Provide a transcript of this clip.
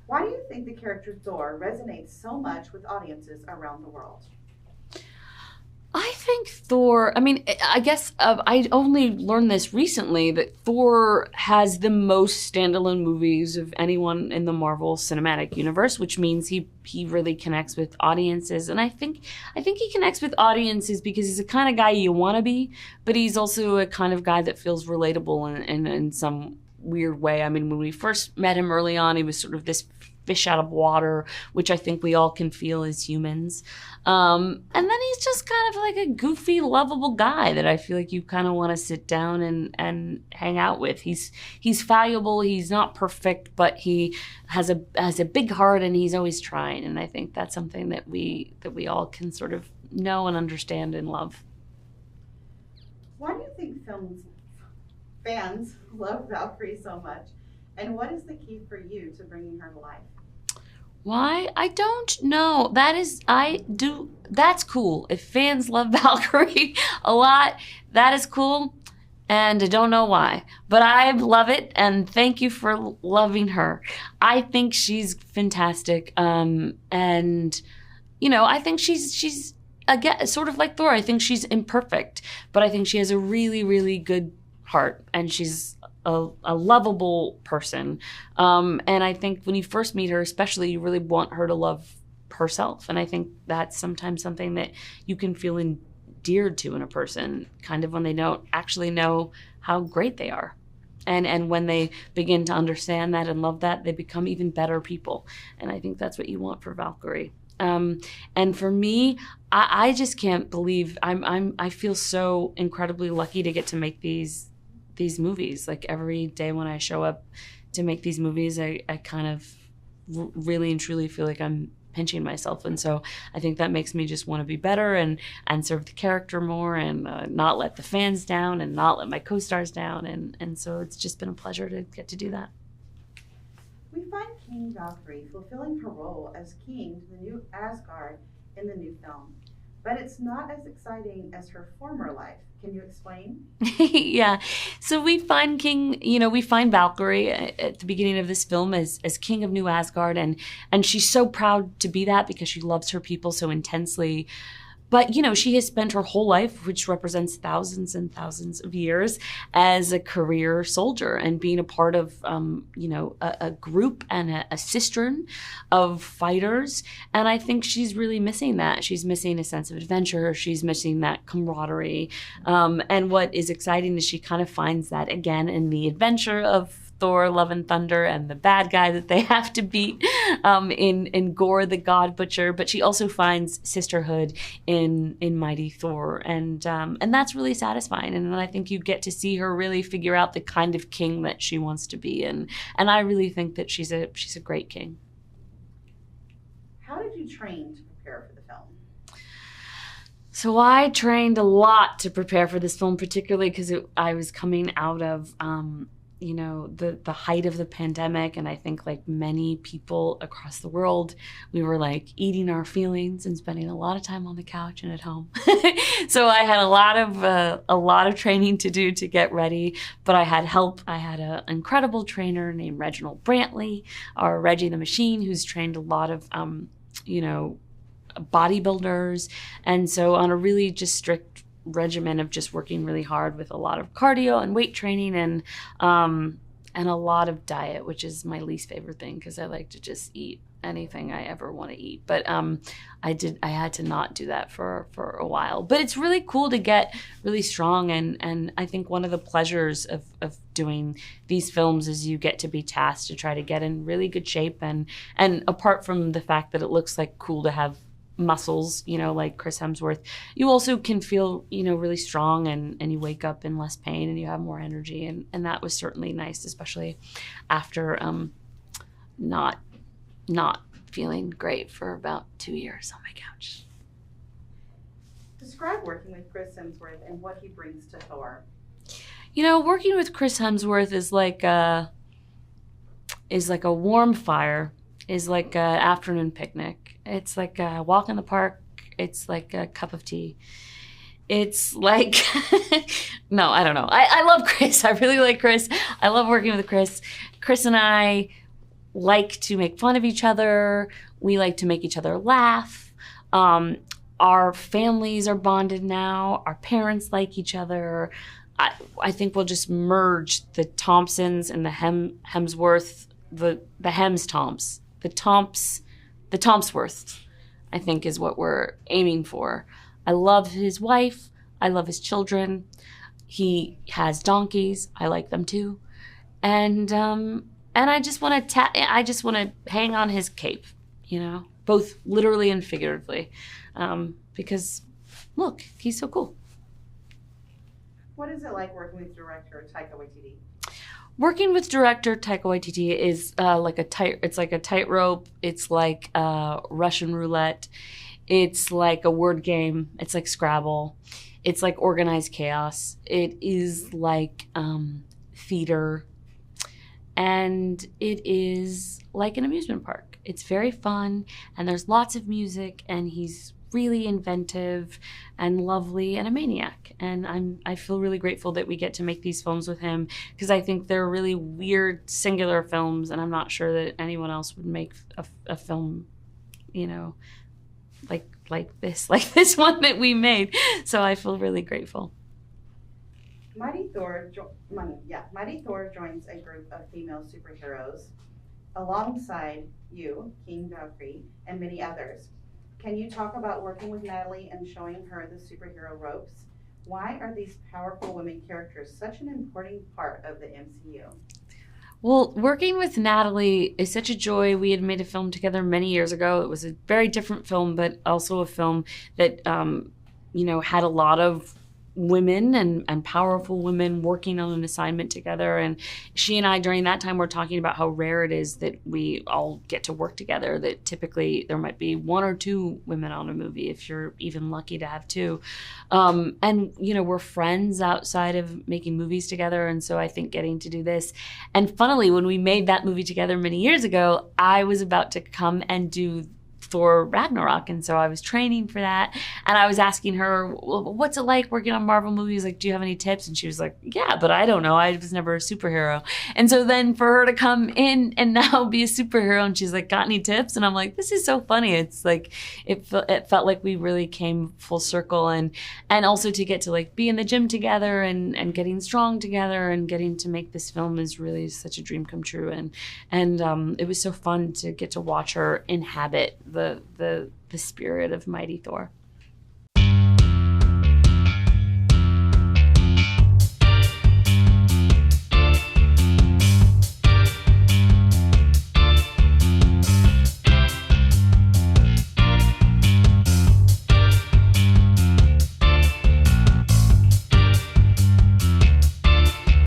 Why do you think the character Thor resonates so much with audiences around the world? I think Thor, I mean, I guess I only learned this recently that Thor has the most standalone movies of anyone in the Marvel Cinematic Universe, which means he really connects with audiences. And I think he connects with audiences because he's the kind of guy you want to be, but he's also a kind of guy that feels relatable in some weird way. I mean, when we first met him early on, he was sort of this fish out of water, which I think we all can feel as humans. And then he's just kind of like a goofy, lovable guy that I feel like you kind of want to sit down and hang out with. He's fallible, he's not perfect, but he has a big heart and he's always trying. And I think that's something that we all can sort of know and understand and love. Why do you think fans love Valkyrie so much? And what is the key for you to bringing her to life? Why? I don't know. That's cool. If fans love Valkyrie a lot, that is cool. And I don't know why. But I love it, and thank you for loving her. I think she's fantastic. And, you know, I think she's again, sort of like Thor. I think she's imperfect, but I think she has a really, really good heart, and she's a lovable person. And I think when you first meet her, especially, you really want her to love herself. And I think that's sometimes something that you can feel endeared to in a person, kind of when they don't actually know how great they are. And when they begin to understand that and love that, they become even better people. And I think that's what you want for Valkyrie. And for me, I just can't believe I feel so incredibly lucky to get to make these movies. Like every day when I show up to make these movies, I kind of really and truly feel like I'm pinching myself. And so I think that makes me just want to be better and serve the character more and not let the fans down and not let my co-stars down. And so it's just been a pleasure to get to do that. We find King Valkyrie fulfilling her role as king to the new Asgard in the new film, but it's not as exciting as her former life. Can you explain? Yeah. So we find we find Valkyrie at the beginning of this film as king of New Asgard, and she's so proud to be that because she loves her people so intensely. But, you know, she has spent her whole life, which represents thousands and thousands of years, as a career soldier and being a part of, a group and a cistern of fighters. And I think she's really missing that. She's missing a sense of adventure. She's missing that camaraderie. And what is exciting is she kind of finds that again in the adventure of Thor, Love and Thunder, and the bad guy that they have to beat in Gorr the God Butcher. But she also finds sisterhood in Mighty Thor, and that's really satisfying. And I think you get to see her really figure out the kind of king that she wants to be, and I really think that she's a great king. How did you train to prepare for the film? So I trained a lot to prepare for this film, particularly because I was coming out of the height of the pandemic. And I think like many people across the world, we were like eating our feelings and spending a lot of time on the couch and at home. So I had a lot of training to do to get ready, but I had help. I had an incredible trainer named Reginald Brantley, or Reggie the Machine, who's trained a lot of, bodybuilders. And so on a really just strict regimen of just working really hard with a lot of cardio and weight training and a lot of diet, which is my least favorite thing because I like to just eat anything I ever want to eat. But I had to not do that for a while. But it's really cool to get really strong, and I think one of the pleasures of doing these films is you get to be tasked to try to get in really good shape, and apart from the fact that it looks like cool to have muscles, like Chris Hemsworth, you also can feel, really strong, and you wake up in less pain and you have more energy. And that was certainly nice, especially after not feeling great for about 2 years on my couch. Describe working with Chris Hemsworth and what he brings to Thor. Working with Chris Hemsworth is like a warm fire, is like an afternoon picnic. It's like a walk in the park. It's like a cup of tea. It's like, no, I don't know. I love Chris. I really like Chris. I love working with Chris. Chris and I like to make fun of each other. We like to make each other laugh. Our families are bonded now. Our parents like each other. I think we'll just merge the Thompsons and the Hemsworth, the Hems-Tomps, the Thompsworths, I think is what we're aiming for. I love his wife. I love his children. He has donkeys. I like them too. And I just want to hang on his cape, you know, both literally and figuratively, because look, he's so cool. What is it like working with director Taika Waititi? Working with director Taika Waititi is like a tightrope. It's like Russian roulette. It's like a word game. It's like Scrabble. It's like organized chaos. It is like theater. And it is like an amusement park. It's very fun, and there's lots of music, and he's really inventive and lovely and a maniac. And I feel really grateful that we get to make these films with him, because I think they're really weird, singular films, and I'm not sure that anyone else would make a film, you know, like this one that we made. So I feel really grateful. Mighty Thor joins a group of female superheroes alongside you, King Valkyrie, and many others. Can you talk about working with Natalie and showing her the superhero ropes? Why are these powerful women characters such an important part of the MCU? Well, working with Natalie is such a joy. We had made a film together many years ago. It was a very different film, but also a film that, had a lot of women and powerful women working on an assignment together. And she and I, during that time, were talking about how rare it is that we all get to work together, that typically there might be one or two women on a movie, if you're even lucky to have two. And, we're friends outside of making movies together. And so I think getting to do this. And funnily, when we made that movie together many years ago, I was about to come and do Thor Ragnarok, and so I was training for that, and I was asking her, well, what's it like working on Marvel movies? Like, do you have any tips? And she was like, yeah, but I don't know, I was never a superhero. And so then for her to come in and now be a superhero, and she's like, got any tips? And I'm like, this is so funny. It's like it felt like we really came full circle, and also to get to like be in the gym together and getting strong together and getting to make this film is really such a dream come true. And it was so fun to get to watch her inhabit the spirit of Mighty Thor.